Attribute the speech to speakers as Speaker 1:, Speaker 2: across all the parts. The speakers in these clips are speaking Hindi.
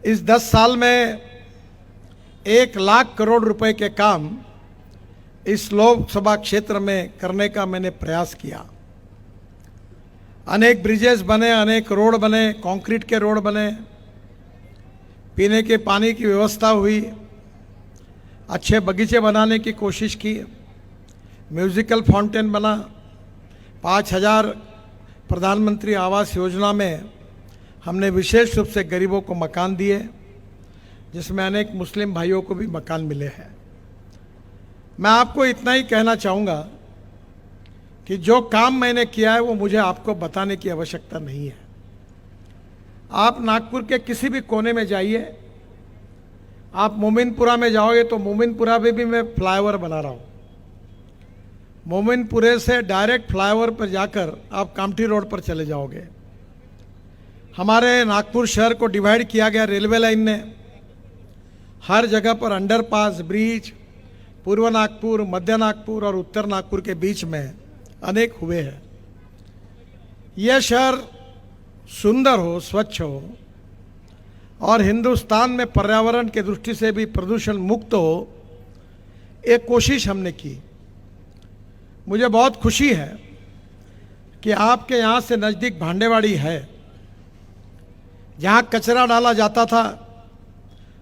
Speaker 1: इस 10 साल में 1 लाख करोड़ रुपए के काम इस लोकसभा क्षेत्र में करने का मैंने प्रयास किया। अनेक ब्रिजेस बने, अनेक रोड बने, कंक्रीट के रोड बने, पीने के पानी की व्यवस्था हुई, अच्छे बगीचे बनाने की कोशिश की, म्यूजिकल फाउंटेन बना, 5,000 प्रधानमंत्री आवास योजना में हमने विशेष रूप से गरीबों को मकान दिए, जिसमें अनेक मुस्लिम भाइयों को भी मकान मिले हैं। मैं आपको इतना ही कहना चाहूँगा कि जो काम मैंने किया है वो मुझे आपको बताने की आवश्यकता नहीं है। आप नागपुर के किसी भी कोने में जाइए, आप मोमिनपुरा में जाओगे तो मोमिनपुरा में भी मैं फ्लाईओवर बना रहा हूँ। मोमिनपुरे से डायरेक्ट फ्लाईओवर पर जाकर आप कामठी रोड पर चले जाओगे। हमारे नागपुर शहर को डिवाइड किया गया रेलवे लाइन ने। हर जगह पर अंडरपास, ब्रिज, पूर्व नागपुर, मध्य नागपुर और उत्तर नागपुर के बीच में अनेक हुए हैं। यह शहर सुंदर हो, स्वच्छ हो और हिंदुस्तान में पर्यावरण के दृष्टि से भी प्रदूषण मुक्त हो, एक कोशिश हमने की। मुझे बहुत खुशी है कि आपके यहाँ से नज़दीक भांडेवाड़ी है, जहाँ कचरा डाला जाता था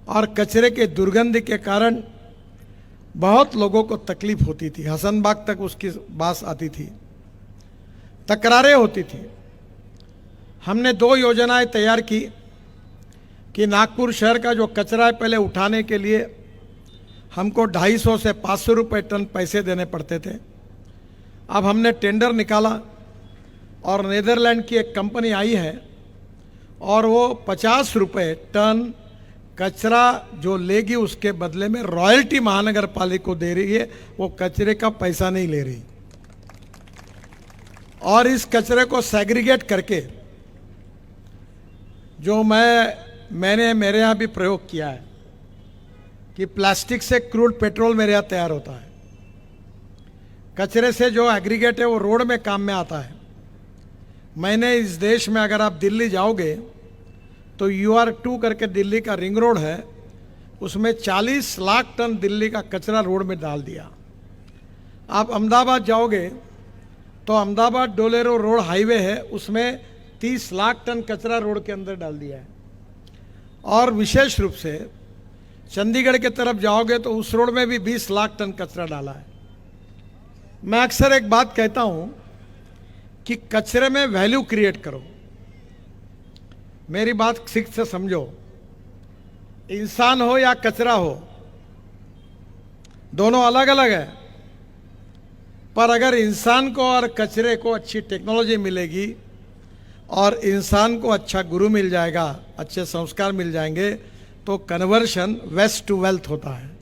Speaker 1: और कचरे के दुर्गंध के कारण बहुत लोगों को तकलीफ होती थी। हसनबाग तक उसकी बात आती थी, तकरारें होती थी। हमने 2 योजनाएं तैयार की कि नागपुर शहर का जो कचरा है, पहले उठाने के लिए हमको 250 से 500 रुपये टन पैसे देने पड़ते थे। अब हमने टेंडर निकाला और नीदरलैंड की एक कंपनी आई है और वो 50 रुपये टन कचरा जो लेगी उसके बदले में रॉयल्टी महानगर पालिका को दे रही है। वो कचरे का पैसा नहीं ले रही और इस कचरे को सेग्रीगेट करके, जो मैंने मेरे यहाँ भी प्रयोग किया है कि प्लास्टिक से क्रूड पेट्रोल मेरे यहाँ तैयार होता है। कचरे से जो एग्रीगेट है वो रोड में काम में आता है। मैंने इस देश में, अगर आप दिल्ली जाओगे तो UR2 करके दिल्ली का रिंग रोड है, उसमें 40 लाख टन दिल्ली का कचरा रोड में डाल दिया। आप अहमदाबाद जाओगे तो अहमदाबाद डोलेरो रोड हाईवे है, उसमें 30 लाख टन कचरा रोड के अंदर डाल दिया है। और विशेष रूप से चंडीगढ़ के तरफ जाओगे तो उस रोड में भी 20 लाख टन कचरा डाला है। मैं अक्सर एक बात कहता हूं कि कचरे में वैल्यू क्रिएट करो। मेरी बात ठीक से समझो, इंसान हो या कचरा हो, दोनों अलग अलग है। पर अगर इंसान को और कचरे को अच्छी टेक्नोलॉजी मिलेगी और इंसान को अच्छा गुरु मिल जाएगा, अच्छे संस्कार मिल जाएंगे, तो कन्वर्शन वेस्ट टू वेल्थ होता है।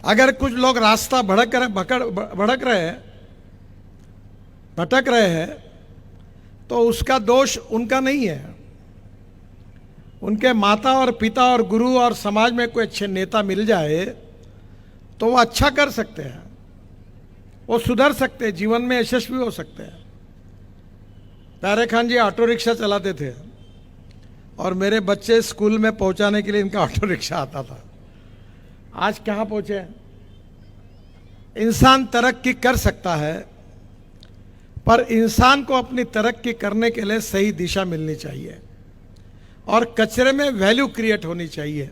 Speaker 1: अगर कुछ लोग रास्ता भटक रहे हैं तो उसका दोष उनका नहीं है। उनके माता और पिता और गुरु और समाज में कोई अच्छे नेता मिल जाए तो वो अच्छा कर सकते हैं, वो सुधर सकते हैं, जीवन में यशस्वी हो सकते हैं। प्यारे खान जी ऑटो रिक्शा चलाते थे और मेरे बच्चे स्कूल में पहुंचाने के लिए इनका ऑटो रिक्शा आता था। आज कहाँ पहुंचे? इंसान तरक्की कर सकता है, पर इंसान को अपनी तरक्की करने के लिए सही दिशा मिलनी चाहिए और कचरे में वैल्यू क्रिएट होनी चाहिए।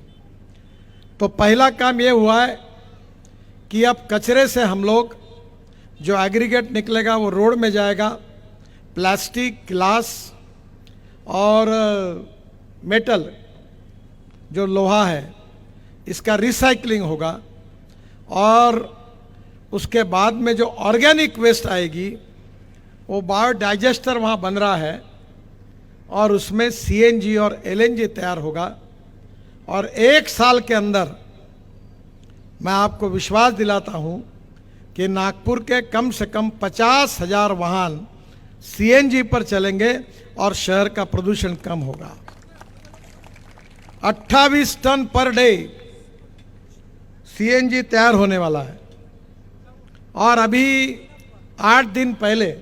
Speaker 1: तो पहला काम ये हुआ है कि अब कचरे से हम लोग, जो एग्रीगेट निकलेगा वो रोड में जाएगा, प्लास्टिक, ग्लास और मेटल, जो लोहा है, इसका रिसाइकलिंग होगा और उसके बाद में जो ऑर्गेनिक वेस्ट आएगी वो बायोडाइजेस्टर वहाँ बन रहा है और उसमें CNG और LNG तैयार होगा। और 1 साल के अंदर मैं आपको विश्वास दिलाता हूँ कि नागपुर के कम से कम 50,000 वाहन CNG पर चलेंगे और शहर का प्रदूषण कम होगा। 28 टन पर डे CNG तैयार होने वाला है। और अभी 8 दिन पहले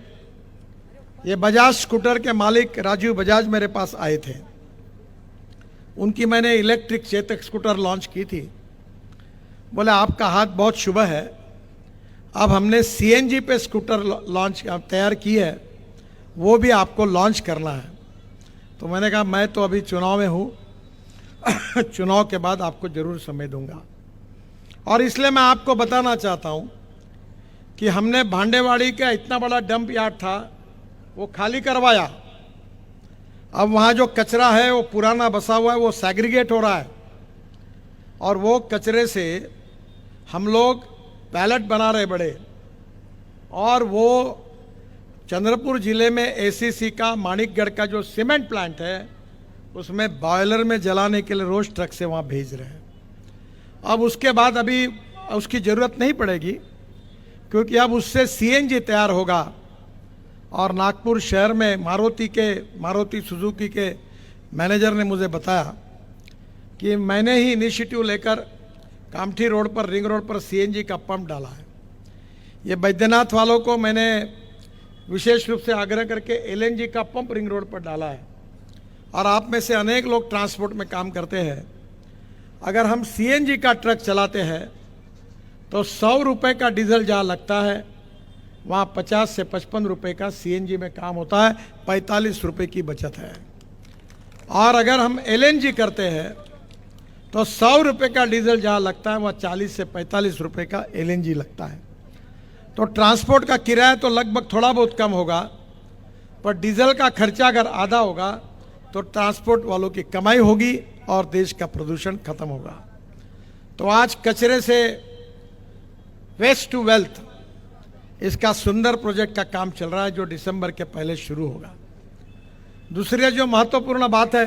Speaker 1: ये बजाज स्कूटर के मालिक राजीव बजाज मेरे पास आए थे उनकी मैंने इलेक्ट्रिक चेतक स्कूटर लॉन्च की थी। बोले आपका हाथ बहुत शुभ है, अब हमने सीएनजी पे स्कूटर लॉन्च तैयार की है, वो भी आपको लॉन्च करना है। तो मैंने कहा मैं तो अभी चुनाव में हूँ, चुनाव के बाद आपको जरूर समय दूंगा। और इसलिए मैं आपको बताना चाहता हूँ कि हमने भांडेवाड़ी का इतना बड़ा डंप यार्ड था वो खाली करवाया। अब वहाँ जो कचरा है वो पुराना बसा हुआ है, वो सेग्रीगेट हो रहा है और वो कचरे से हम लोग पैलेट बना रहे बड़े। और वो चंद्रपुर जिले में एसीसी का माणिकगढ़ का जो सीमेंट प्लांट है उसमें बॉयलर में जलाने के लिए रोज ट्रक से वहाँ भेज रहे हैं। अब उसके बाद अभी उसकी ज़रूरत नहीं पड़ेगी क्योंकि अब उससे सीएनजी तैयार होगा। और नागपुर शहर में मारुति सुजुकी के मैनेजर ने मुझे बताया कि मैंने ही इनिशिएटिव लेकर कामठी रोड पर, रिंग रोड पर सीएनजी का पंप डाला है। ये बैद्यनाथ वालों को मैंने विशेष रूप से आग्रह करके एलएनजी का पंप रिंग रोड पर डाला है। और आप में से अनेक लोग ट्रांसपोर्ट में काम करते हैं, अगर हम सीएनजी का ट्रक चलाते हैं तो 100 रुपये का डीजल जहाँ लगता है वहाँ 50 से 55 रुपये का सीएनजी में काम होता है, 45 रुपये की बचत है। और अगर हम एलएनजी करते हैं तो 100 रुपये का डीजल जहाँ लगता है वहाँ 40 से 45 रुपये का एलएनजी लगता है। तो ट्रांसपोर्ट का किराया तो लगभग थोड़ा बहुत कम होगा, पर डीजल का खर्चा अगर आधा होगा तो ट्रांसपोर्ट वालों की कमाई होगी और देश का प्रदूषण खत्म होगा। तो आज कचरे से वेस्ट टू वेल्थ, इसका सुंदर प्रोजेक्ट का काम चल रहा है जो दिसंबर के पहले शुरू होगा। दूसरी जो महत्वपूर्ण बात है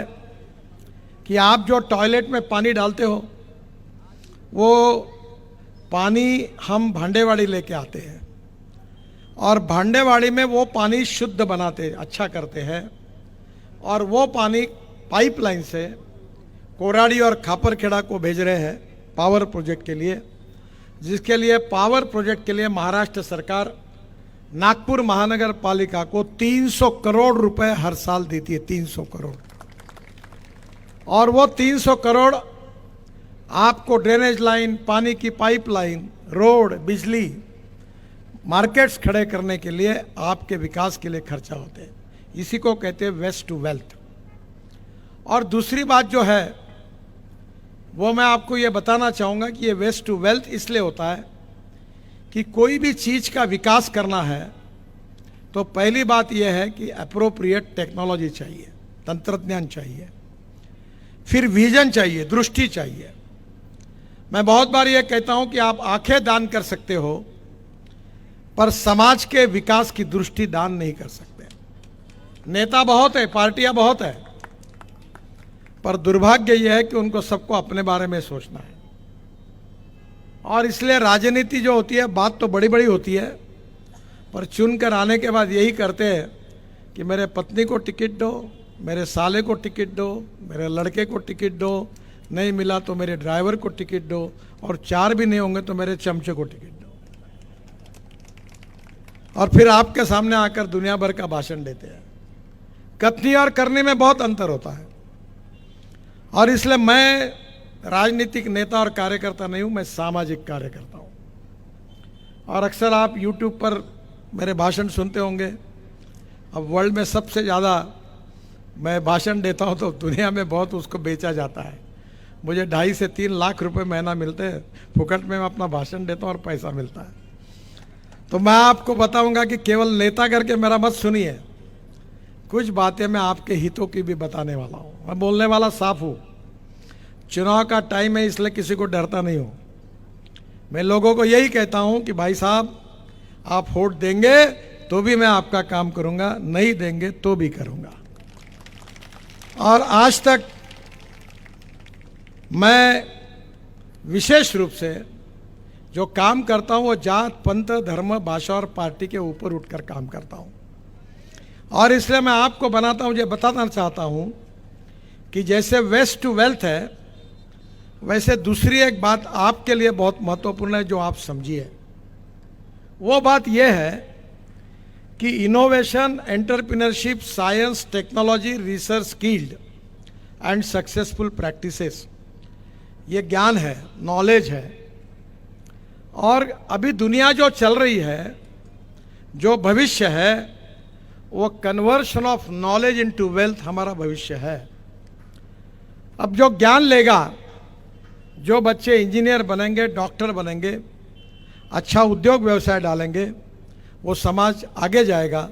Speaker 1: कि आप जो टॉयलेट में पानी डालते हो वो पानी हम भांडेवाड़ी लेके आते हैं और भांडेवाड़ी में वो पानी शुद्ध बनाते, अच्छा करते हैं। और वो पानी पाइपलाइन से कोराड़ी और खापरखेड़ा को भेज रहे हैं पावर प्रोजेक्ट के लिए, जिसके लिए पावर प्रोजेक्ट के लिए महाराष्ट्र सरकार नागपुर महानगर पालिका को 300 करोड़ रुपए हर साल देती है, 300 करोड़। और वो 300 करोड़ आपको ड्रेनेज लाइन, पानी की पाइपलाइन, रोड, बिजली, मार्केट्स खड़े करने के लिए, आपके विकास के लिए खर्चा होते हैं। इसी को कहते हैं वेस्ट टू वेल्थ। और दूसरी बात जो है वो मैं आपको ये बताना चाहूँगा कि ये वेस्ट टू वेल्थ इसलिए होता है कि कोई भी चीज़ का विकास करना है तो पहली बात यह है कि एप्रोप्रिएट टेक्नोलॉजी चाहिए, तंत्रज्ञान चाहिए, फिर विजन चाहिए, दृष्टि चाहिए। मैं बहुत बार ये कहता हूँ कि आप आंखें दान कर सकते हो पर समाज के विकास की दृष्टि दान नहीं कर सकते। नेता बहुत है, पार्टियां बहुत है, पर दुर्भाग्य यह है कि उनको सबको अपने बारे में सोचना है। और इसलिए राजनीति जो होती है, बात तो बड़ी बड़ी होती है, पर चुनकर आने के बाद यही करते हैं कि मेरे पत्नी को टिकट दो, मेरे साले को टिकट दो, मेरे लड़के को टिकट दो, नहीं मिला तो मेरे ड्राइवर को टिकट दो, और 4 भी नहीं होंगे तो मेरे चमचे को टिकट दो। और फिर आपके सामने आकर दुनिया भर का भाषण देते हैं। कथनी और करने में बहुत अंतर होता है। और इसलिए मैं राजनीतिक नेता और कार्यकर्ता नहीं हूं, मैं सामाजिक कार्यकर्ता हूं। और अक्सर आप YouTube पर मेरे भाषण सुनते होंगे। अब वर्ल्ड में सबसे ज़्यादा मैं भाषण देता हूं तो दुनिया में बहुत उसको बेचा जाता है। मुझे 2.5 से 3 लाख रुपए महीना मिलते हैं, फुकट में मैं अपना भाषण देता हूं और पैसा मिलता है। तो मैं आपको बताऊंगा कि केवल नेता करके मेरा मत सुनिए, कुछ बातें मैं आपके हितों की भी बताने वाला हूँ। मैं बोलने वाला साफ हूँ। चुनाव का टाइम है इसलिए किसी को डरता नहीं हूँ। मैं लोगों को यही कहता हूँ कि भाई साहब, आप वोट देंगे तो भी मैं आपका काम करूँगा, नहीं देंगे तो भी करूँगा। और आज तक मैं विशेष रूप से जो काम करता हूँ वो जात, पंथ, धर्म, भाषा और पार्टी के ऊपर उठकर काम करता हूँ। और इसलिए मैं आपको बताना चाहता हूँ कि जैसे वेस्ट टू वेल्थ है, वैसे दूसरी एक बात आपके लिए बहुत महत्वपूर्ण है जो आप समझिए। वो बात यह है कि innovation, entrepreneurship, science, technology, research, skilled and successful practices, ये ज्ञान है, नॉलेज है। और अभी दुनिया जो चल रही है, जो भविष्य है, वो conversion of knowledge into wealth हमारा भविष्य है। अब जो ज्ञान लेगा, जो बच्चे इंजीनियर बनेंगे, डॉक्टर बनेंगे, अच्छा उद्योग व्यवसाय डालेंगे, वो समाज आगे जाएगा।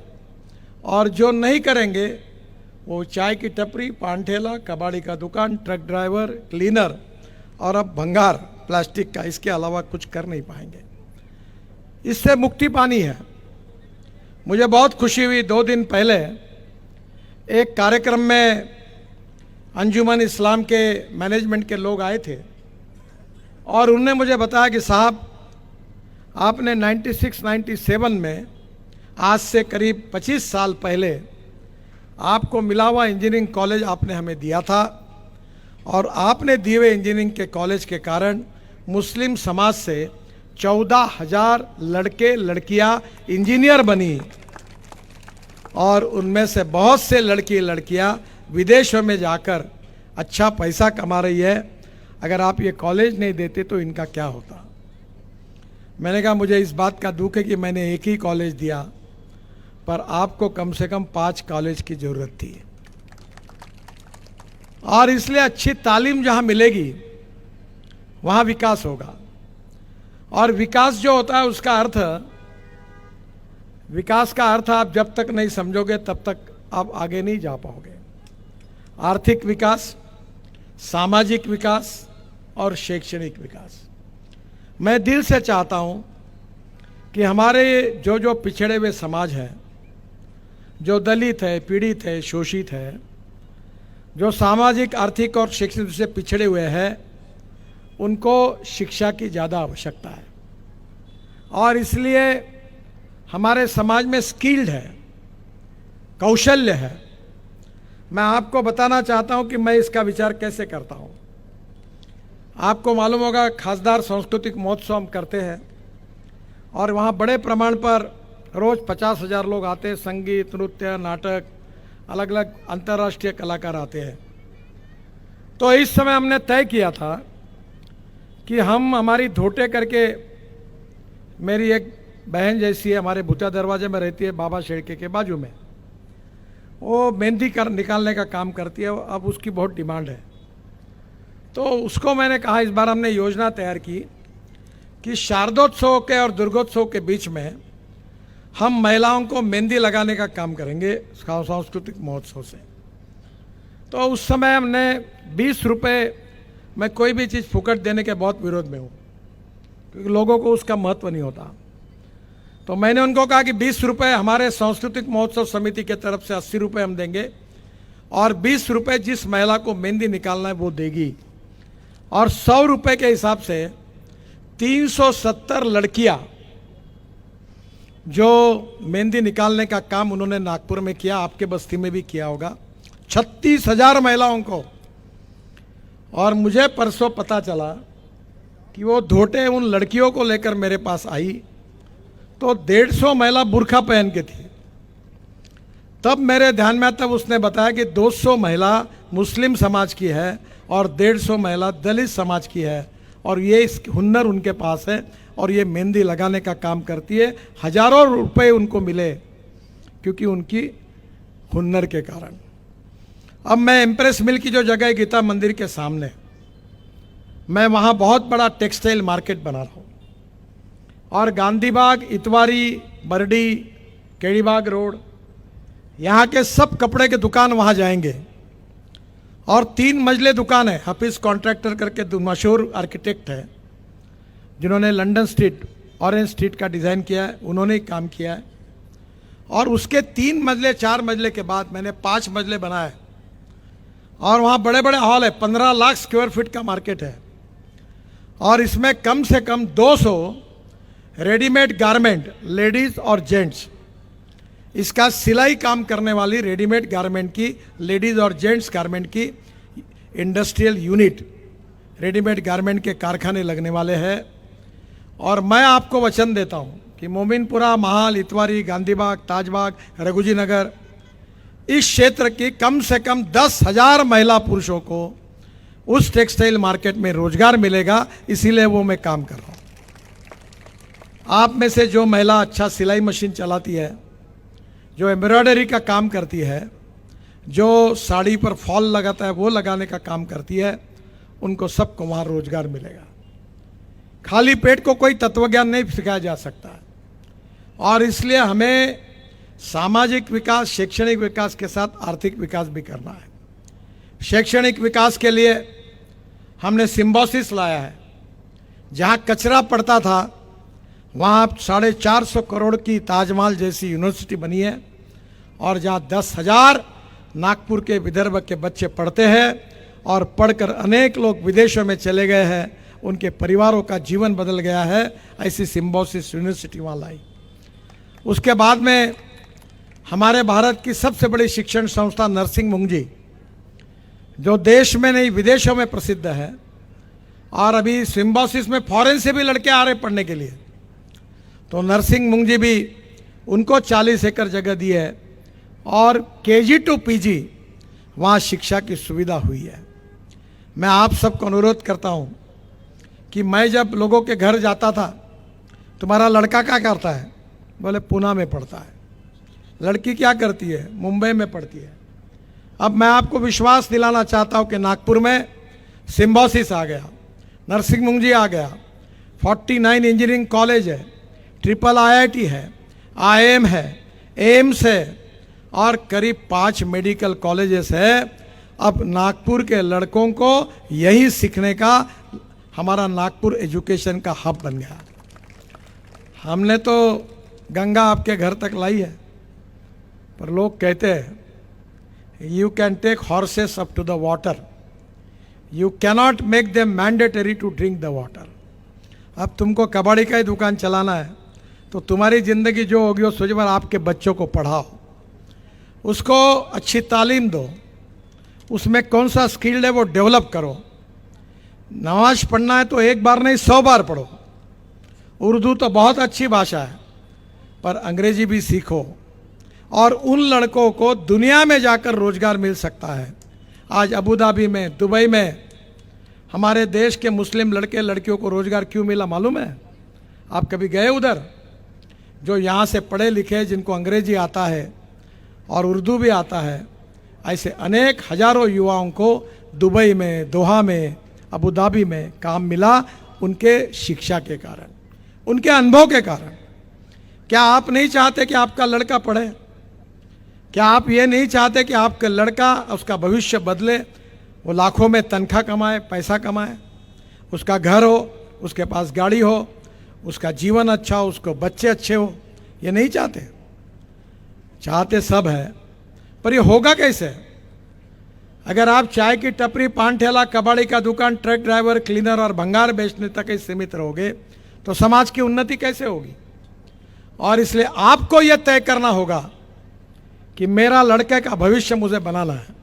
Speaker 1: और जो नहीं करेंगे, वो चाय की टपरी, पान ठेला, कबाड़ी का दुकान, ट्रक ड्राइवर, क्लीनर और अब भंगार प्लास्टिक का, इसके अलावा कुछ कर नहीं पाएंगे। इससे मुक्ति पानी है। मुझे बहुत खुशी हुई, 2 दिन पहले एक कार्यक्रम में अंजुमन इस्लाम के मैनेजमेंट के लोग आए थे और उन्होंने मुझे बताया कि साहब, आपने 96-97 में, आज से करीब 25 साल पहले, आपको मिला हुआ इंजीनियरिंग कॉलेज आपने हमें दिया था और आपने दिए हुए इंजीनियरिंग के कॉलेज के कारण मुस्लिम समाज से 14,000 लड़के लड़कियां इंजीनियर बनी और उनमें से बहुत से लड़के लड़कियां विदेशों में जाकर अच्छा पैसा कमा रही है। अगर आप ये कॉलेज नहीं देते तो इनका क्या होता। मैंने कहा मुझे इस बात का दुख है कि मैंने एक ही कॉलेज दिया, पर आपको कम से कम 5 कॉलेज की ज़रूरत थी। और इसलिए अच्छी तालीम जहाँ मिलेगी वहाँ विकास होगा। और विकास जो होता है उसका अर्थ, विकास का अर्थ आप जब तक नहीं समझोगे तब तक आप आगे नहीं जा पाओगे। आर्थिक विकास, सामाजिक विकास और शैक्षणिक विकास। मैं दिल से चाहता हूँ कि हमारे जो पिछड़े हुए समाज है, जो दलित है, पीड़ित है, शोषित है, जो सामाजिक, आर्थिक और शैक्षणिक से पिछड़े हुए हैं, उनको शिक्षा की ज़्यादा आवश्यकता है। और इसलिए हमारे समाज में स्किल्ड है, कौशल्य है। मैं आपको बताना चाहता हूं कि मैं इसका विचार कैसे करता हूं। आपको मालूम होगा, खासदार सांस्कृतिक महोत्सव हम करते हैं और वहाँ बड़े प्रमाण पर रोज़ 50,000 लोग आते हैं। संगीत, नृत्य, नाटक, अलग अलग अंतर्राष्ट्रीय कलाकार आते हैं। तो इस समय हमने तय किया था कि हम हमारी धोटे करके, मेरी एक बहन जैसी है, हमारे भूतिया दरवाजे में रहती है, बाबा शेड़के के बाजू में, वो मेहंदी निकालने का काम करती है। अब उसकी बहुत डिमांड है। तो उसको मैंने कहा, इस बार हमने योजना तैयार की कि शारदोत्सव के और दुर्गोत्सव के बीच में हम महिलाओं को मेहंदी लगाने का काम करेंगे सांस्कृतिक महोत्सव से। तो उस समय हमने 20 रुपये, मैं कोई भी चीज़ फुकट देने के बहुत विरोध में हूँ, क्योंकि लोगों को उसका महत्व नहीं होता। तो मैंने उनको कहा कि 20 रुपये हमारे सांस्कृतिक महोत्सव समिति के तरफ से 80 रुपये हम देंगे और 20 रुपये जिस महिला को मेहंदी निकालना है वो देगी। और 100 रुपये के हिसाब से 370 लड़कियां जो मेहंदी निकालने का काम उन्होंने नागपुर में किया, आपके बस्ती में भी किया होगा, 36,000 महिलाओं को। और मुझे परसों पता चला कि वो धोटे उन लड़कियों को लेकर मेरे पास आई तो 150 महिला बुर्खा पहन के थी। तब मेरे ध्यान में, तब उसने बताया कि 200 महिला मुस्लिम समाज की है और 150 महिला दलित समाज की है और ये इस हुनर उनके पास है और ये मेहंदी लगाने का काम करती है। हजारों रुपए उनको मिले क्योंकि उनकी हुनर के कारण। अब मैं एम्प्रेस मिल की जो जगह है गीता मंदिर के सामने, मैं वहाँ बहुत बड़ा टेक्सटाइल मार्केट बना रहा हूँ और गांधी बाग, इतवारी, बरडी, केड़ीबाग रोड, यहाँ के सब कपड़े के दुकान वहाँ जाएंगे। और 3 मंजिले दुकान है। हाफिज कॉन्ट्रैक्टर करके मशहूर आर्किटेक्ट है जिन्होंने लंदन स्ट्रीट, ऑरेंज स्ट्रीट का डिज़ाइन किया है, उन्होंने ही काम किया है। और उसके 3 मंजिले 4 मंजिले के बाद मैंने 5 मंजिले बनाए और वहाँ बड़े बड़े हॉल है। 15 लाख स्क्वायर फीट का मार्केट है और इसमें कम से कम 200 रेडीमेड गारमेंट, लेडीज़ और जेंट्स, इसका सिलाई काम करने वाली रेडीमेड गारमेंट की, लेडीज़ और जेंट्स गारमेंट की इंडस्ट्रियल यूनिट, रेडीमेड गारमेंट के कारखाने लगने वाले हैं। और मैं आपको वचन देता हूं कि मोमिनपुरा, महाल, इतवारी, गांधीबाग, ताजबाग, रघुजी नगर, इस क्षेत्र की कम से कम 10,000 महिला पुरुषों को उस टेक्सटाइल मार्केट में रोजगार मिलेगा, इसीलिए वो मैं काम कर रहा हूँ। आप में से जो महिला अच्छा सिलाई मशीन चलाती है, जो एम्ब्रॉयडरी का काम करती है, जो साड़ी पर फॉल लगाता है वो लगाने का काम करती है, उनको सबको वहाँ रोजगार मिलेगा। खाली पेट को कोई तत्वज्ञान नहीं सिखाया जा सकता और इसलिए हमें सामाजिक विकास, शैक्षणिक विकास के साथ आर्थिक विकास भी करना है। शैक्षणिक विकास के लिए हमने सिम्बोसिस लाया है। जहाँ कचरा पड़ता था वहाँ अब 450 करोड़ की ताजमहल जैसी यूनिवर्सिटी बनी है और जहाँ 10,000 नागपुर के विदर्भ के बच्चे पढ़ते हैं और पढ़कर अनेक लोग विदेशों में चले गए हैं, उनके परिवारों का जीवन बदल गया है। ऐसी सिम्बोसिस यूनिवर्सिटी वहाँ लाई। उसके बाद में हमारे भारत की सबसे बड़ी शिक्षण संस्था नरसिंह मुंगजी, जो देश में नहीं विदेशों में प्रसिद्ध है, और अभी सिम्बोसिस में फॉरेन से भी लड़के आ रहे पढ़ने के लिए, तो नरसिंह मुंगजी भी उनको 40 एकड़ जगह दी है और KG to PG वहाँ शिक्षा की सुविधा हुई है। मैं आप सबको अनुरोध करता हूँ कि मैं जब लोगों के घर जाता था, तुम्हारा लड़का क्या करता है? बोले पूना में पढ़ता है। लड़की क्या करती है? मुंबई में पढ़ती है। अब मैं आपको विश्वास दिलाना चाहता हूँ कि नागपुर में सिम्बोसिस आ गया, नरसिंह मुंगजी आ गया, 49 इंजीनियरिंग कॉलेज है, IIIT है, IIM है, एम्स है और करीब 5 मेडिकल कॉलेजेस है। अब नागपुर के लड़कों को यही सीखने का हमारा नागपुर एजुकेशन का हब बन गया। हमने तो गंगा आपके घर तक लाई है, पर लोग कहते हैं you can take horses up to the water, you cannot make them mandatory to drink the water. अब तुमको कबाड़ी का ही दुकान चलाना है तो तुम्हारी ज़िंदगी जो होगी वो सोच बार आपके बच्चों को पढ़ाओ, उसको अच्छी तालीम दो, उसमें कौन सा स्किल्ड है वो डेवलप करो। नमाज पढ़ना है तो एक बार नहीं 100 बार पढ़ो। उर्दू तो बहुत अच्छी भाषा है, पर अंग्रेजी भी सीखो और उन लड़कों को दुनिया में जाकर रोजगार मिल सकता है। आज अबू धाबी में, दुबई में हमारे देश के मुस्लिम लड़के लड़कियों को रोजगार क्यों मिला मालूम है? आप कभी गए उधर? जो यहाँ से पढ़े लिखे, जिनको अंग्रेजी आता है और उर्दू भी आता है, ऐसे अनेक हजारों युवाओं को दुबई में, दोहा में, अबू धाबी में काम मिला उनके शिक्षा के कारण, उनके अनुभव के कारण। क्या आप नहीं चाहते कि आपका लड़का पढ़े? क्या आप ये नहीं चाहते कि आपका लड़का, उसका भविष्य बदले, वो लाखों में तनख्वाह कमाए, पैसा कमाए, उसका घर हो, उसके पास गाड़ी हो, उसका जीवन अच्छा हो, उसको बच्चे अच्छे हो? ये नहीं चाहते? चाहते सब है, पर ये होगा कैसे? अगर आप चाय की टपरी, पान ठेला, कबाड़ी का दुकान, ट्रक ड्राइवर, क्लीनर और भंगार बेचने तक ही सीमित रहोगे तो समाज की उन्नति कैसे होगी? और इसलिए आपको यह तय करना होगा कि मेरा लड़के का भविष्य मुझे बनाना है।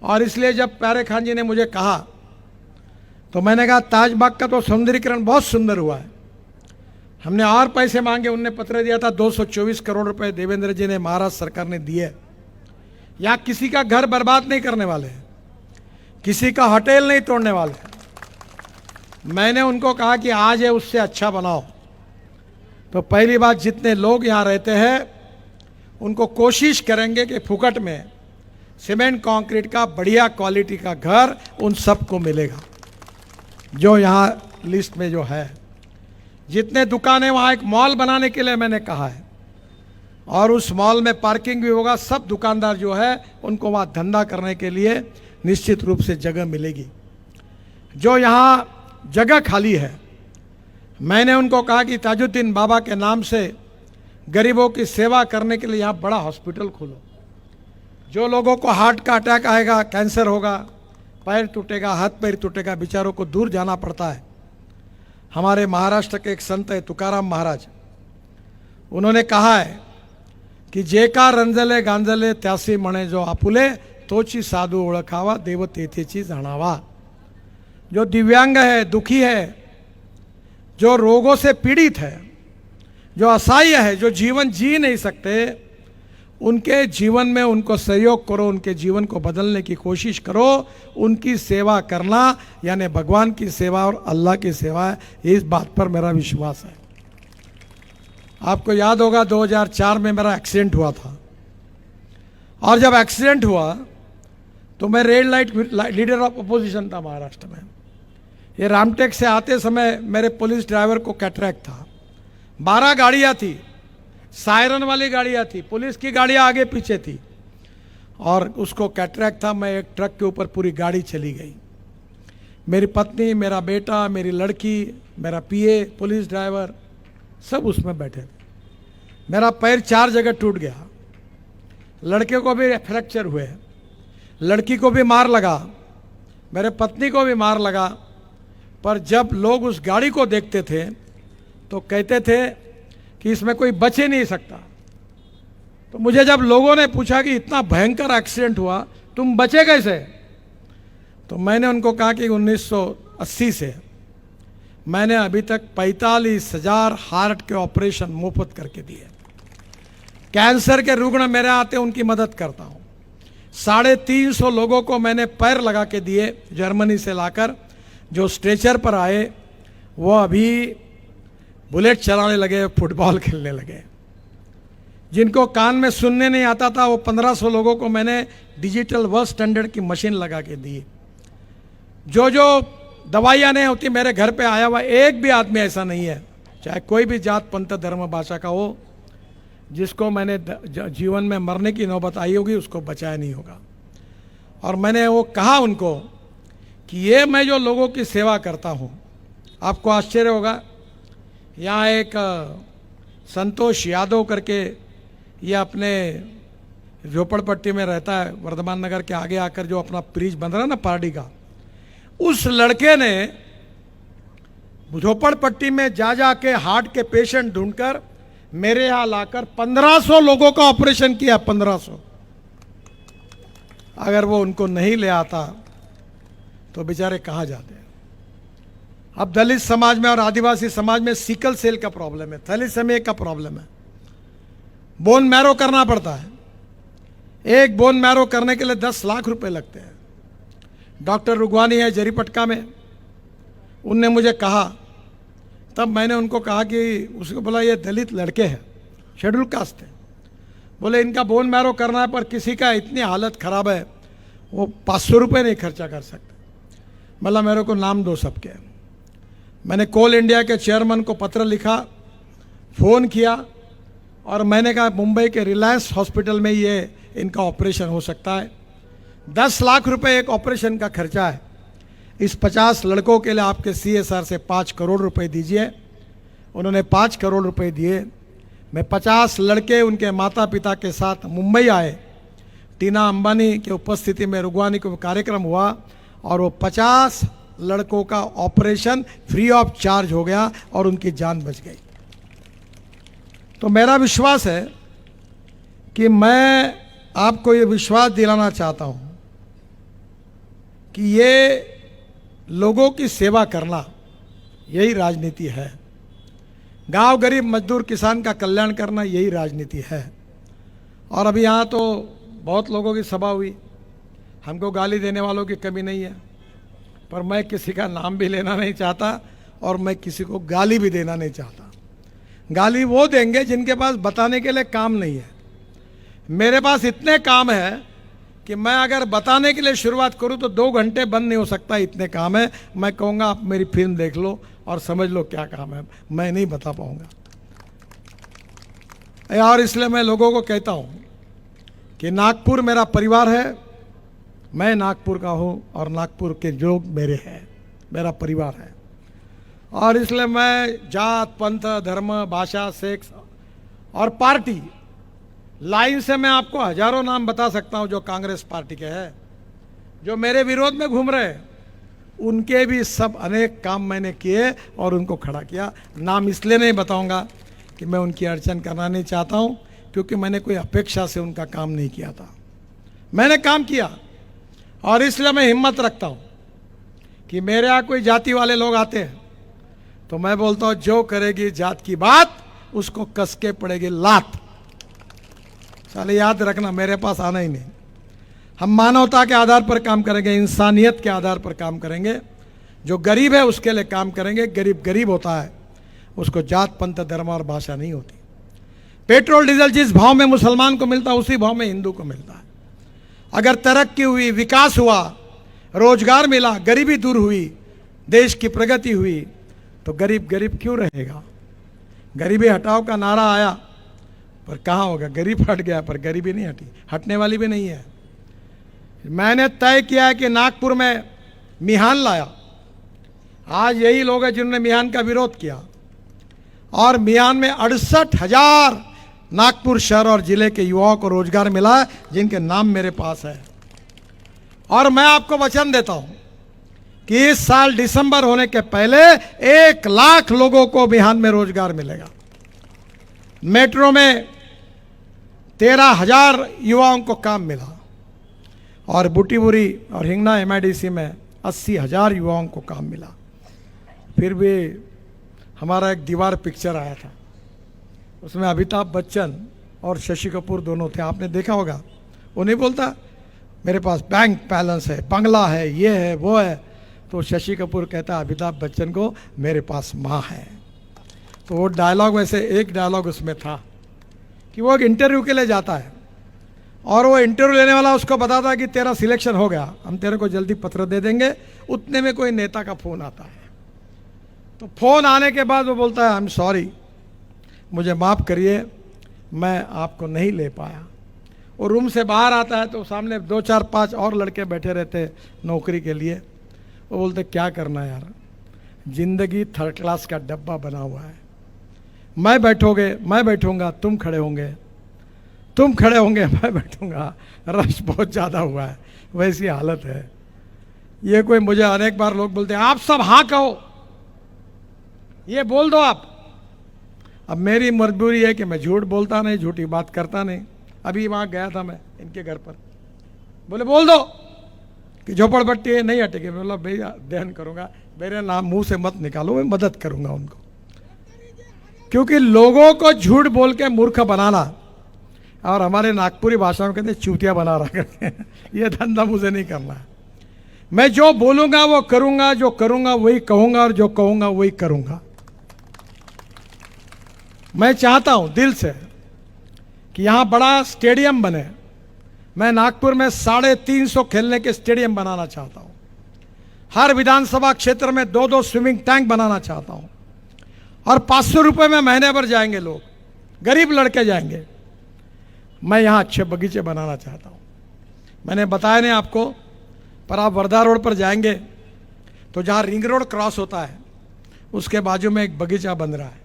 Speaker 1: और इसलिए जब प्यारे खान जी ने मुझे कहा तो मैंने कहा ताजबाग का तो सौंदर्यीकरण बहुत सुंदर हुआ है। हमने और पैसे मांगे, उनने पत्र दिया था 224 करोड़ रुपए देवेंद्र जी ने, महाराष्ट्र सरकार ने दिए। यहाँ किसी का घर बर्बाद नहीं करने वाले हैं, किसी का होटल नहीं तोड़ने वाले हैं। मैंने उनको कहा कि आज है उससे अच्छा बनाओ। तो पहली बात, जितने लोग यहाँ रहते हैं उनको कोशिश करेंगे कि फुकट में सीमेंट कंक्रीट का बढ़िया क्वालिटी का घर उन सबको मिलेगा जो यहाँ लिस्ट में जो है। जितने दुकानें, वहाँ एक मॉल बनाने के लिए मैंने कहा है और उस मॉल में पार्किंग भी होगा। सब दुकानदार जो है उनको वहाँ धंधा करने के लिए निश्चित रूप से जगह मिलेगी। जो यहाँ जगह खाली है, मैंने उनको कहा कि ताजुद्दीन बाबा के नाम से गरीबों की सेवा करने के लिए यहाँ बड़ा हॉस्पिटल खोलो। जो लोगों को हार्ट का अटैक आएगा, कैंसर होगा, पैर टूटेगा, हाथ पैर टूटेगा, बेचारों को दूर जाना पड़ता है। हमारे महाराष्ट्र के एक संत है तुकाराम महाराज, उन्होंने कहा है कि जेका रंजले गांजले त्यासी म्हणे जो आपुले तोची साधू ओळखावा देव तेथेची जाणावा। जो दिव्यांग है, दुखी है, जो रोगों से पीड़ित है, जो असहाय है, जो जीवन जी नहीं सकते, उनके जीवन में उनको सहयोग करो, उनके जीवन को बदलने की कोशिश करो। उनकी सेवा करना यानी भगवान की सेवा और अल्लाह की सेवा है, इस बात पर मेरा विश्वास है। आपको याद होगा 2004 में मेरा एक्सीडेंट हुआ था, और जब एक्सीडेंट हुआ तो मैं red light leader of opposition था महाराष्ट्र में। ये रामटेक से आते समय मेरे पुलिस ड्राइवर को कैटरैक्ट था। 12 गाड़ियाँ थी, सायरन वाली गाड़ियाँ थी, पुलिस की गाड़ियाँ आगे पीछे थी, और उसको कैटरैक्ट था। मैं एक ट्रक के ऊपर पूरी गाड़ी चली गई। मेरी पत्नी, मेरा बेटा, मेरी लड़की, मेरा पीए, पुलिस ड्राइवर सब उसमें बैठे थे। मेरा पैर 4 जगह टूट गया, लड़के को भी फ्रैक्चर हुए, लड़की को भी मार लगा, मेरे पत्नी को भी मार लगा। पर जब लोग उस गाड़ी को देखते थे तो कहते थे कि इसमें कोई बच ही नहीं सकता। तो मुझे जब लोगों ने पूछा कि इतना भयंकर एक्सीडेंट हुआ, तुम बचे कैसे, तो मैंने उनको कहा कि 1980 से मैंने अभी तक 45,000 हार्ट के ऑपरेशन मुफ्त करके दिए। कैंसर के रुग्ण मेरे आते उनकी मदद करता हूँ। 350 लोगों को मैंने पैर लगा के दिए जर्मनी से लाकर, जो स्ट्रेचर पर आए वो अभी बुलेट चलाने लगे, फुटबॉल खेलने लगे। जिनको कान में सुनने नहीं आता था वो 1500 लोगों को मैंने डिजिटल वर्ल्ड स्टैंडर्ड की मशीन लगा के दी। जो दवाइयाँ नहीं होती मेरे घर पे आया हुआ एक भी आदमी ऐसा नहीं है, चाहे कोई भी जात पंथ धर्म भाषा का हो, जिसको मैंने जीवन में मरने की नौबत आई होगी उसको बचाया नहीं होगा। और मैंने वो कहा उनको कि ये मैं जो लोगों की सेवा करता हूँ, आपको आश्चर्य होगा, यहाँ एक संतोष यादव करके ये अपने झोपड़पट्टी में रहता है, वर्धमान नगर के आगे आकर जो अपना ब्रिज बन रहा है ना पार्टी का, उस लड़के ने झोपड़पट्टी में जा के हार्ट के पेशेंट ढूंढकर मेरे यहाँ लाकर 1500 लोगों का ऑपरेशन किया। 1500। अगर वो उनको नहीं ले आता तो बेचारे कहाँ जाते हैं। अब दलित समाज में और आदिवासी समाज में सिकल सेल का प्रॉब्लम है, थैलेसीमिया का प्रॉब्लम है, बोन मैरो करना पड़ता है। एक बोन मैरो करने के लिए 10 लाख रुपए लगते हैं। डॉक्टर रुगवानी है जरीपटका में, उनने मुझे कहा, तब मैंने उनको कहा कि उसको बोला ये दलित लड़के हैं, शेड्यूल कास्ट है, बोले इनका बोन मैरो करना है, पर किसी का इतनी हालत ख़राब है वो 500 रुपये नहीं खर्चा कर सकते। मतलब मेरे को नाम दो सबके। मैंने कोल इंडिया के चेयरमैन को पत्र लिखा, फ़ोन किया, और मैंने कहा मुंबई के रिलायंस हॉस्पिटल में ये इनका ऑपरेशन हो सकता है। 10 लाख रुपए एक ऑपरेशन का खर्चा है। इस 50 लड़कों के लिए आपके CSR से 5 करोड़ रुपए दीजिए। उन्होंने 5 करोड़ रुपए दिए। मैं 50 लड़के उनके माता पिता के साथ मुंबई आए। टीना अंबानी के उपस्थिति में रुगवानी को कार्यक्रम हुआ, और वो 50 लड़कों का ऑपरेशन फ्री ऑफ चार्ज हो गया और उनकी जान बच गई। तो मेरा विश्वास है कि मैं आपको ये विश्वास दिलाना चाहता हूँ कि ये लोगों की सेवा करना यही राजनीति है। गांव गरीब मजदूर किसान का कल्याण करना यही राजनीति है। और अभी यहाँ तो बहुत लोगों की सभा हुई, हमको गाली देने वालों की कमी नहीं है, पर मैं किसी का नाम भी लेना नहीं चाहता और मैं किसी को गाली भी देना नहीं चाहता। गाली वो देंगे जिनके पास बताने के लिए काम नहीं है। मेरे पास इतने काम है कि मैं अगर बताने के लिए शुरुआत करूं तो 2 घंटे बंद नहीं हो सकता, इतने काम है। मैं कहूँगा आप मेरी फिल्म देख लो और समझ लो क्या काम है, मैं नहीं बता पाऊँगा। और इसलिए मैं लोगों को कहता हूँ कि नागपुर मेरा परिवार है, मैं नागपुर का हूँ और नागपुर के लोग मेरे हैं, मेरा परिवार है। और इसलिए मैं जात पंथ धर्म भाषा सेक्स और पार्टी लाइन से मैं आपको हजारों नाम बता सकता हूं जो कांग्रेस पार्टी के हैं, जो मेरे विरोध में घूम रहे हैं, उनके भी सब अनेक काम मैंने किए और उनको खड़ा किया। नाम इसलिए नहीं बताऊंगा कि मैं उनकी अड़चन करना नहीं चाहता हूं, क्योंकि मैंने कोई अपेक्षा से उनका काम नहीं किया था, मैंने काम किया। और इसलिए मैं हिम्मत रखता हूं कि मेरे यहाँ कोई जाति वाले लोग आते हैं तो मैं बोलता हूं जो करेगी जात की बात उसको कस के पड़ेगी लात। साले याद रखना, मेरे पास आना ही नहीं। हम मानवता के आधार पर काम करेंगे, इंसानियत के आधार पर काम करेंगे। जो गरीब है उसके लिए काम करेंगे। गरीब गरीब होता है, उसको जात पंथ धर्म और भाषा नहीं होती। पेट्रोल डीजल जिस भाव में मुसलमान को मिलता है उसी भाव में हिंदू को मिलता है। अगर तरक्की हुई, विकास हुआ, रोजगार मिला, गरीबी दूर हुई, देश की प्रगति हुई, तो गरीब गरीब क्यों रहेगा? गरीबी हटाओ का नारा आया, पर कहाँ होगा? गरीब हट गया पर गरीबी नहीं हटी, हटने वाली भी नहीं है। मैंने तय किया है कि नागपुर में मिहान लाया। आज यही लोग हैं जिन्होंने मिहान का विरोध किया, और मिहान में 68,000 नागपुर शहर और जिले के युवाओं को रोजगार मिला है, जिनके नाम मेरे पास है। और मैं आपको वचन देता हूं कि इस साल दिसंबर होने के पहले 1 लाख लोगों को मिहान में रोजगार मिलेगा। मेट्रो में 13,000 युवाओं को काम मिला, और बुटीबुरी और हिंगना MIDC में 80,000 युवाओं को काम मिला। फिर भी हमारा एक दीवार पिक्चर आया था, उसमें अमिताभ बच्चन और शशि कपूर दोनों थे, आपने देखा होगा। वो नहीं बोलता मेरे पास बैंक बैलेंस है, बंगला है, ये है, वो है, तो शशि कपूर कहता अमिताभ बच्चन को मेरे पास माँ है। तो वो डायलॉग, वैसे एक डायलॉग उसमें था कि वो एक इंटरव्यू के लिए जाता है, और वो इंटरव्यू लेने वाला उसको बताता है कि तेरा सिलेक्शन हो गया, हम तेरे को जल्दी पत्र दे देंगे। उतने में कोई नेता का फ़ोन आता है। तो फ़ोन आने के बाद वो बोलता है आई एम सॉरी, मुझे माफ़ करिए, मैं आपको नहीं ले पाया। वो रूम से बाहर आता है तो सामने 2 4 5 और लड़के बैठे रहते नौकरी के लिए। वो बोलते क्या करना यार, ज़िंदगी 3rd क्लास का डब्बा बना हुआ है। मैं बैठूंगा, तुम खड़े होंगे, तुम खड़े होंगे, मैं बैठूंगा। रश बहुत ज़्यादा हुआ है, वैसी हालत है। ये कोई, मुझे अनेक बार लोग बोलते हैं आप सब हाँ कहो, ये बोल दो आप। अब मेरी मजबूरी है कि मैं झूठ बोलता नहीं, झूठी बात करता नहीं। अभी वहाँ गया था मैं इनके घर पर, बोले बोल दो कि झोपड़पट्टी नहीं हटेगी। बोला भैया ध्यान करूँगा, मेरे नाम मुंह से मत निकालो, मैं मदद करूँगा उनको। क्योंकि लोगों को झूठ बोल के मूर्ख बनाना, और हमारे नागपुरी भाषा में कहते चूतिया बना रहा करके, ये धंधा मुझे नहीं करना है। मैं जो बोलूँगा वो करूँगा, जो करूँगा वही कहूँगा, और जो कहूँगा वही करूँगा। मैं चाहता हूँ दिल से कि यहाँ बड़ा स्टेडियम बने। मैं नागपुर में 350 खेलने के स्टेडियम बनाना चाहता हूँ। हर विधानसभा क्षेत्र में 2-2 स्विमिंग टैंक बनाना चाहता हूँ, और 500 रुपये में महीने भर जाएंगे लोग, गरीब लड़के जाएंगे। मैं यहाँ अच्छे बगीचे बनाना चाहता हूँ। मैंने बताया नहीं आपको, पर आप वर्धा रोड पर जाएंगे तो जहाँ रिंग रोड क्रॉस होता है उसके बाजू में एक बगीचा बन रहा है,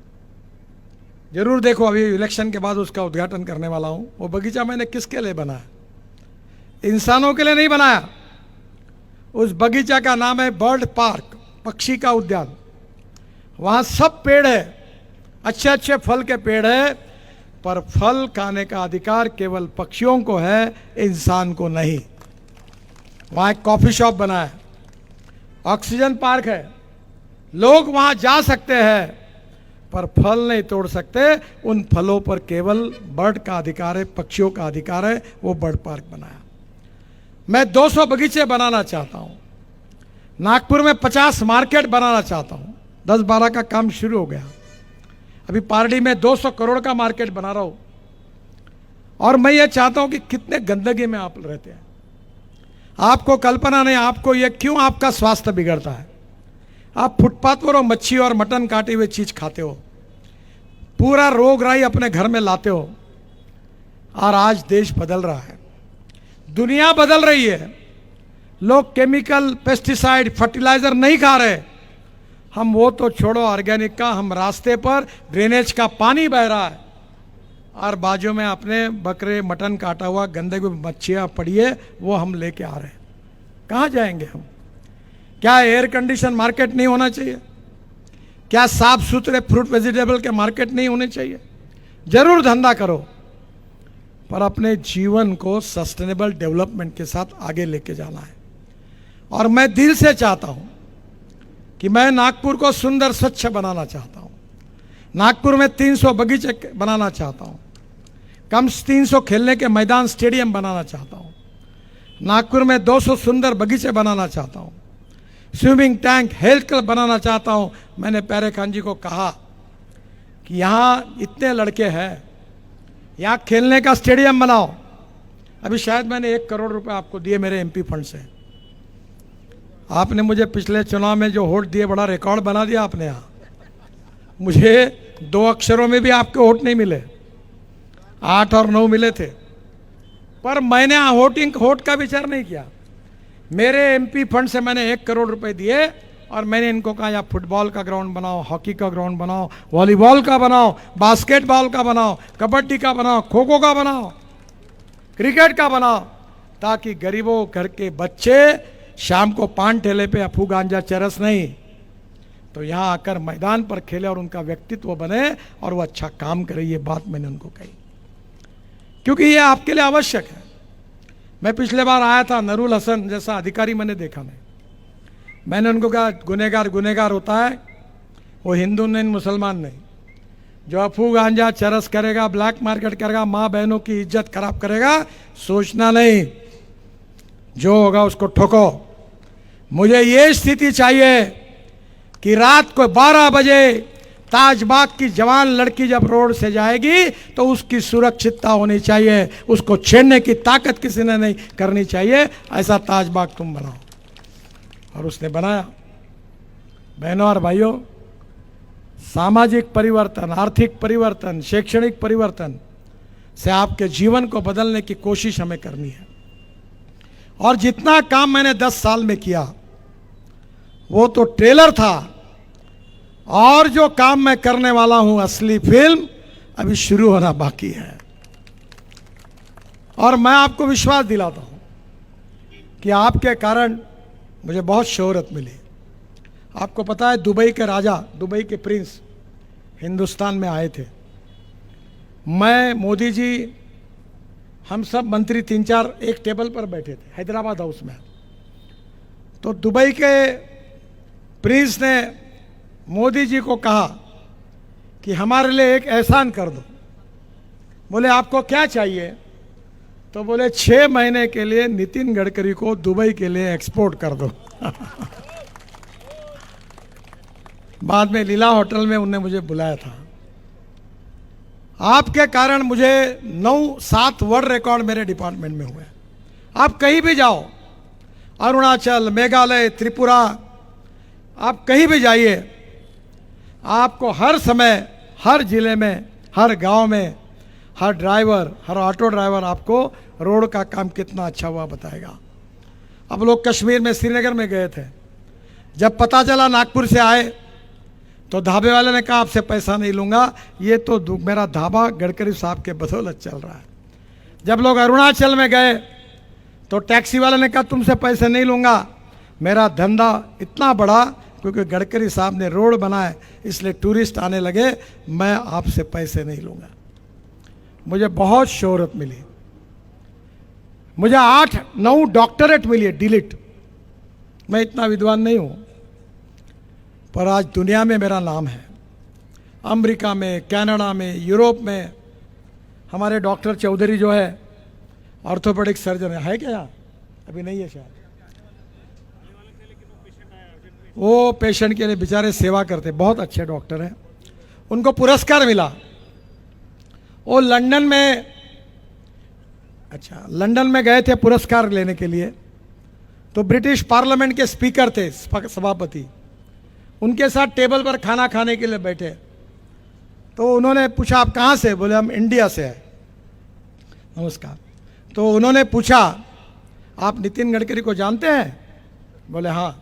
Speaker 1: जरूर देखो। अभी इलेक्शन के बाद उसका उद्घाटन करने वाला हूँ। वो बगीचा मैंने किसके लिए बनाया? इंसानों के लिए नहीं बनाया। उस बगीचा का नाम है बर्ड पार्क, पक्षी का उद्यान। वहाँ सब पेड़ है, अच्छे अच्छे फल के पेड़ है, पर फल खाने का अधिकार केवल पक्षियों को है, इंसान को नहीं। वहाँ एक कॉफ़ी शॉप बना है, ऑक्सीजन पार्क है, लोग वहाँ जा सकते हैं, पर फल नहीं तोड़ सकते। उन फलों पर केवल बर्ड का अधिकार है, पक्षियों का अधिकार है। वो बर्ड पार्क बनाया। मैं 200 बगीचे बनाना चाहता हूँ। नागपुर में 50 मार्केट बनाना चाहता हूँ। 10-12 का काम शुरू हो गया। अभी पारडी में 200 करोड़ का मार्केट बना रहा हूँ। और मैं ये चाहता हूँ कि कितने गंदगी में आप रहते हैं, आपको कल्पना नहीं। आपको ये क्यों आपका स्वास्थ्य बिगड़ता है? आप फुटपाथ पर मच्छी और मटन काटे हुए चीज खाते हो, पूरा रोग राई अपने घर में लाते हो। और आज देश बदल रहा है, दुनिया बदल रही है। लोग केमिकल, पेस्टिसाइड, फर्टिलाइजर नहीं खा रहे। हम वो तो छोड़ो ऑर्गेनिक का, हम रास्ते पर ड्रेनेज का पानी बह रहा है, और बाजू में अपने बकरे मटन काटा हुआ गंदगी मच्छियाँ पड़ी है, वो हम लेके आ रहे हैं। कहाँ जाएंगे हम? क्या एयर कंडीशन मार्केट नहीं होना चाहिए? क्या साफ सुथरे फ्रूट वेजिटेबल के मार्केट नहीं होने चाहिए? जरूर धंधा करो, पर अपने जीवन को सस्टेनेबल डेवलपमेंट के साथ आगे लेके जाना है। और मैं दिल से चाहता हूं कि मैं नागपुर को सुंदर स्वच्छ बनाना चाहता हूं। नागपुर में 300 बगीचे बनाना चाहता हूं। कम 300 खेलने के मैदान स्टेडियम बनाना चाहता हूँ। नागपुर में 200 सुंदर बगीचे बनाना चाहता हूँ। स्विमिंग टैंक, हेल्थ क्लब बनाना चाहता हूँ। मैंने प्यारे खान जी को कहा कि यहाँ इतने लड़के हैं, यहाँ खेलने का स्टेडियम बनाओ। अभी शायद मैंने 1 करोड़ रुपए आपको दिए मेरे एमपी फंड से। आपने मुझे पिछले चुनाव में जो वोट दिए, बड़ा रिकॉर्ड बना दिया आपने। यहाँ मुझे 2 अक्षरों में भी आपके वोट नहीं मिले, 8 और 9 मिले थे। पर मैंने वोट का विचार नहीं किया। मेरे एमपी फंड से मैंने 1 करोड़ रुपए दिए और मैंने इनको कहा यहाँ फुटबॉल का ग्राउंड बनाओ, हॉकी का ग्राउंड बनाओ, वॉलीबॉल का बनाओ, बास्केटबॉल का बनाओ, कबड्डी का बनाओ, खो खो का बनाओ, क्रिकेट का बनाओ, ताकि गरीबों घर के बच्चे शाम को पान ठेले पे अफू गांजा चरस नहीं, तो यहाँ आकर मैदान पर खेले और उनका व्यक्तित्व बने और वो अच्छा काम करे। ये बात मैंने उनको कही, क्योंकि ये आपके लिए आवश्यक है। मैं पिछले बार आया था, नरूल हसन जैसा अधिकारी मैंने देखा नहीं। मैंने उनको कहा गुनहगार गुनहगार होता है, वो हिंदू नहीं मुसलमान नहीं। जो अफू गांजा चरस करेगा, ब्लैक मार्केट करेगा, माँ बहनों की इज्जत खराब करेगा, सोचना नहीं, जो होगा उसको ठोको। मुझे ये स्थिति चाहिए कि रात को 12 बजे ताजबाग की जवान लड़की जब रोड से जाएगी तो उसकी सुरक्षितता होनी चाहिए, उसको छेड़ने की ताकत किसी ने नहीं करनी चाहिए। ऐसा ताजबाग तुम बनाओ। और उसने बनाया। बहनों और भाइयों, सामाजिक परिवर्तन, आर्थिक परिवर्तन, शैक्षणिक परिवर्तन से आपके जीवन को बदलने की कोशिश हमें करनी है। और जितना काम मैंने 10 साल में किया वो तो ट्रेलर था, और जो काम मैं करने वाला हूं, असली फिल्म अभी शुरू होना बाकी है। और मैं आपको विश्वास दिलाता हूं कि आपके कारण मुझे बहुत शोहरत मिली। आपको पता है, दुबई के राजा, दुबई के प्रिंस हिंदुस्तान में आए थे। मैं, मोदी जी, हम सब मंत्री 3-4 एक टेबल पर बैठे थे हैदराबाद हाउस में। तो दुबई के प्रिंस ने मोदी जी को कहा कि हमारे लिए एक एहसान कर दो। बोले आपको क्या चाहिए? तो बोले 6 महीने के लिए नितिन गडकरी को दुबई के लिए एक्सपोर्ट कर दो। बाद में लीला होटल में उन्होंने मुझे बुलाया था। आपके कारण मुझे 9-7 वर्ल्ड रिकॉर्ड मेरे डिपार्टमेंट में हुए। आप कहीं भी जाओ, अरुणाचल, मेघालय, त्रिपुरा, आप कहीं भी जाइए, आपको हर समय, हर जिले में, हर गांव में, हर ड्राइवर, हर ऑटो ड्राइवर आपको रोड का काम कितना अच्छा हुआ बताएगा। अब लोग कश्मीर में, श्रीनगर में गए थे, जब पता चला नागपुर से आए तो ढाबे वाले ने कहा आपसे पैसा नहीं लूँगा, ये तो मेरा ढाबा गडकरी साहब के बदौलत चल रहा है। जब लोग अरुणाचल में गए तो टैक्सी वाले ने कहा तुमसे पैसे नहीं लूँगा, मेरा धंधा इतना बढ़ा क्योंकि गडकरी साहब ने रोड बनाए, इसलिए टूरिस्ट आने लगे, मैं आपसे पैसे नहीं लूँगा। मुझे बहुत शोहरत मिली। मुझे 8-9 डॉक्टरेट मिली है, डिलीट। मैं इतना विद्वान नहीं हूँ, पर आज दुनिया में मेरा नाम है। अमेरिका में, कनाडा में, यूरोप में। हमारे डॉक्टर चौधरी जो है, ऑर्थोपेडिक सर्जन है क्या यहाँ? अभी नहीं है शायद। वो पेशेंट के लिए बेचारे सेवा करते, बहुत अच्छे डॉक्टर हैं। उनको पुरस्कार मिला। वो लंदन में, अच्छा, लंदन में गए थे पुरस्कार लेने के लिए। तो ब्रिटिश पार्लियामेंट के स्पीकर थे, सभापति, उनके साथ टेबल पर खाना खाने के लिए बैठे। तो उन्होंने पूछा आप कहाँ से? बोले हम इंडिया से हैं। नमस्कार। तो उन्होंने पूछा आप नितिन गडकरी को जानते हैं? बोले हाँ।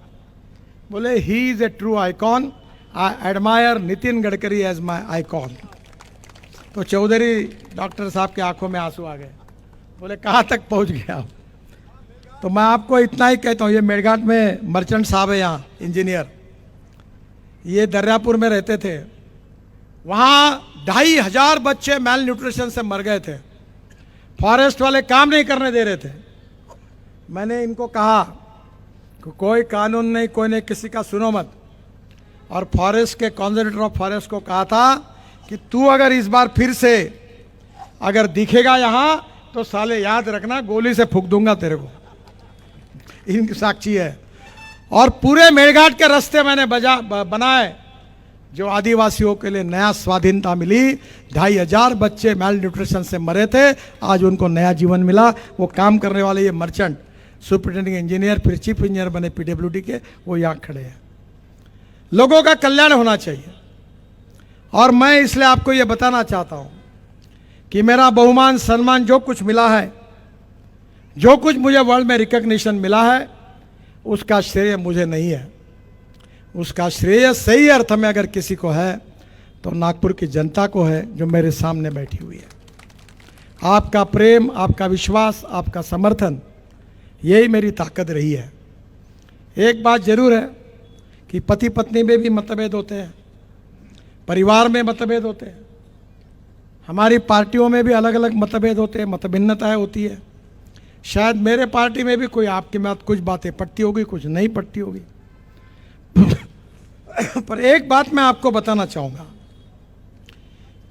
Speaker 1: बोले he is a true icon, I admire Nitin Gadkari as my icon. तो चौधरी डॉक्टर साहब के आंखों में आंसू आ गए। बोले कहाँ तक पहुँच गया आप? तो मैं आपको इतना ही कहता हूँ, ये मेरघाट में मर्चेंट साहब है यहाँ, इंजीनियर, ये दरियापुर में रहते थे। वहाँ 2500 बच्चे मेल न्यूट्रिशन से मर गए थे। फॉरेस्ट वाले काम नहीं करने दे रहे थे। मैंने इनको कहा कि कोई कानून नहीं, कोई नहीं, किसी का सुनो मत। और फॉरेस्ट के कॉन्जर्वेटर ऑफ फॉरेस्ट को कहा था कि तू अगर इस बार फिर से अगर दिखेगा यहाँ तो साले याद रखना, गोली से फूंक दूंगा तेरे को। इनकी साक्षी है। और पूरे मेड़घाट के रास्ते मैंने बनाए जो आदिवासियों के लिए नया स्वाधीनता मिली। 2500 बच्चे मेल न्यूट्रिशन से मरे थे, आज उनको नया जीवन मिला। वो काम करने वाले ये मर्चेंट, सुपरिटेंडिंग इंजीनियर, फिर चीफ इंजीनियर बने पीडब्ल्यूडी के, वो यहाँ खड़े हैं। लोगों का कल्याण होना चाहिए। और मैं इसलिए आपको ये बताना चाहता हूँ कि मेरा बहुमान सम्मान जो कुछ मिला है, जो कुछ मुझे वर्ल्ड में रिकॉग्निशन मिला है, उसका श्रेय मुझे नहीं है। उसका श्रेय सही अर्थ में अगर किसी को है तो नागपुर की जनता को है, जो मेरे सामने बैठी हुई है। आपका प्रेम, आपका विश्वास, आपका समर्थन, यही मेरी ताकत रही है। एक बात जरूर है कि पति पत्नी में भी मतभेद होते हैं, परिवार में मतभेद होते हैं, हमारी पार्टियों में भी अलग अलग मतभेद होते हैं, मतभिन्नताएं होती है। शायद मेरे पार्टी में भी कोई आपकी बात, कुछ बातें पटती होगी, कुछ नहीं पटती होगी। पर एक बात मैं आपको बताना चाहूँगा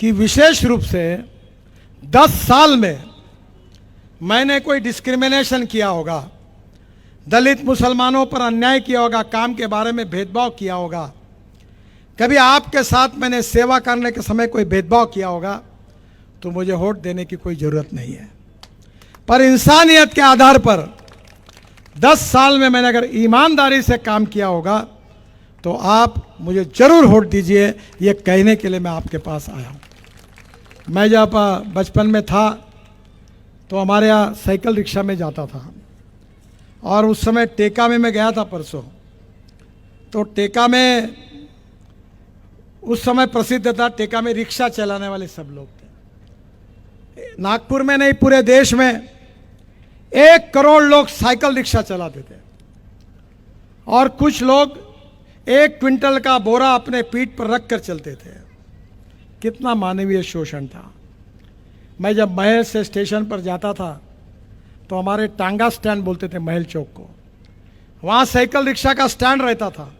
Speaker 1: कि विशेष रूप से 10 साल में मैंने कोई डिस्क्रिमिनेशन किया होगा, दलित मुसलमानों पर अन्याय किया होगा, काम के बारे में भेदभाव किया होगा, कभी आपके साथ मैंने सेवा करने के समय कोई भेदभाव किया होगा, तो मुझे वोट देने की कोई ज़रूरत नहीं है। पर इंसानियत के आधार पर 10 साल में मैंने अगर ईमानदारी से काम किया होगा तो आप मुझे जरूर वोट दीजिए, ये कहने के लिए मैं आपके पास आया हूँ। मैं जब बचपन में था तो हमारे यहाँ साइकिल रिक्शा में जाता था, और उस समय टेका में मैं गया था परसों। तो टेका में उस समय प्रसिद्ध था, टेका में रिक्शा चलाने वाले सब लोग थे। नागपुर में नहीं, पूरे देश में 1 करोड़ लोग साइकिल रिक्शा चलाते थे, और कुछ लोग 1 क्विंटल का बोरा अपने पीठ पर रख कर चलते थे। कितना मानवीय शोषण था। मैं जब महल से स्टेशन पर जाता था तो हमारे टांगा स्टैंड बोलते थे महल चौक को, वहाँ साइकिल रिक्शा का स्टैंड रहता था।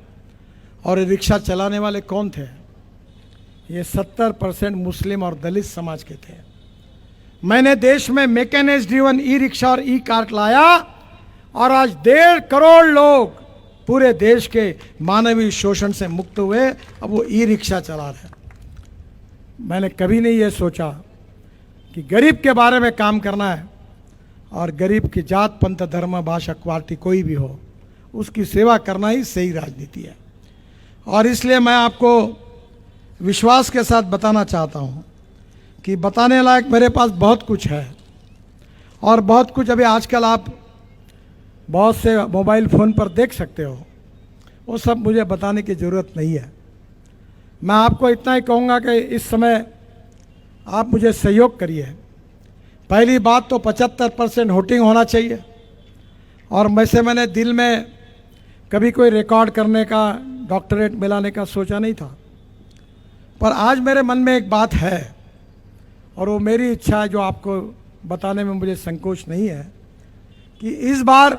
Speaker 1: और ये रिक्शा चलाने वाले कौन थे? ये 70% मुस्लिम और दलित समाज के थे। मैंने देश में मैकेनाइज्ड ड्रिवन ई रिक्शा और ई कार्ट लाया, और आज 1.5 करोड़ लोग पूरे देश के मानवीय शोषण से मुक्त हुए। अब वो ई रिक्शा चला रहे हैं। मैंने कभी नहीं ये सोचा कि गरीब के बारे में काम करना है, और गरीब की जात, पंथ, धर्म, भाषा, क्वालिटी कोई भी हो, उसकी सेवा करना ही सही राजनीति है। और इसलिए मैं आपको विश्वास के साथ बताना चाहता हूँ कि बताने लायक मेरे पास बहुत कुछ है, और बहुत कुछ अभी आजकल आप बहुत से मोबाइल फ़ोन पर देख सकते हो। वो सब मुझे बताने की ज़रूरत नहीं है। मैं आपको इतना ही कहूँगा कि इस समय आप मुझे सहयोग करिए। पहली बात तो 75% वोटिंग होना चाहिए, और मैंने दिल में कभी कोई रिकॉर्ड करने का, डॉक्टरेट मिलाने का सोचा नहीं था। पर आज मेरे मन में एक बात है, और वो मेरी इच्छा है जो आपको बताने में मुझे संकोच नहीं है, कि इस बार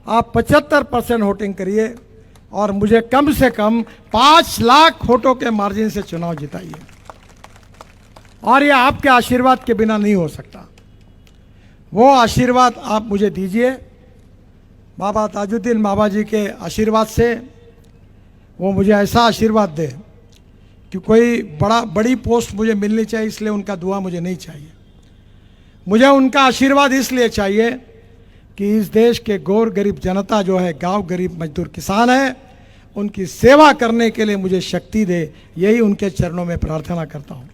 Speaker 1: आप 75% वोटिंग करिए, और मुझे कम से कम 5 लाख वोटों के मार्जिन से चुनाव जिताइए। और ये आपके आशीर्वाद के बिना नहीं हो सकता। वो आशीर्वाद आप मुझे दीजिए, बाबा ताजुद्दीन बाबा जी के आशीर्वाद से। वो मुझे ऐसा आशीर्वाद दे कि कोई बड़ी पोस्ट मुझे मिलनी चाहिए, इसलिए उनका दुआ मुझे नहीं चाहिए। मुझे उनका आशीर्वाद इसलिए चाहिए कि इस देश के गौर गरीब जनता जो है, गांव गरीब मजदूर किसान है, उनकी सेवा करने के लिए मुझे शक्ति दे। यही उनके चरणों में प्रार्थना करता हूँ।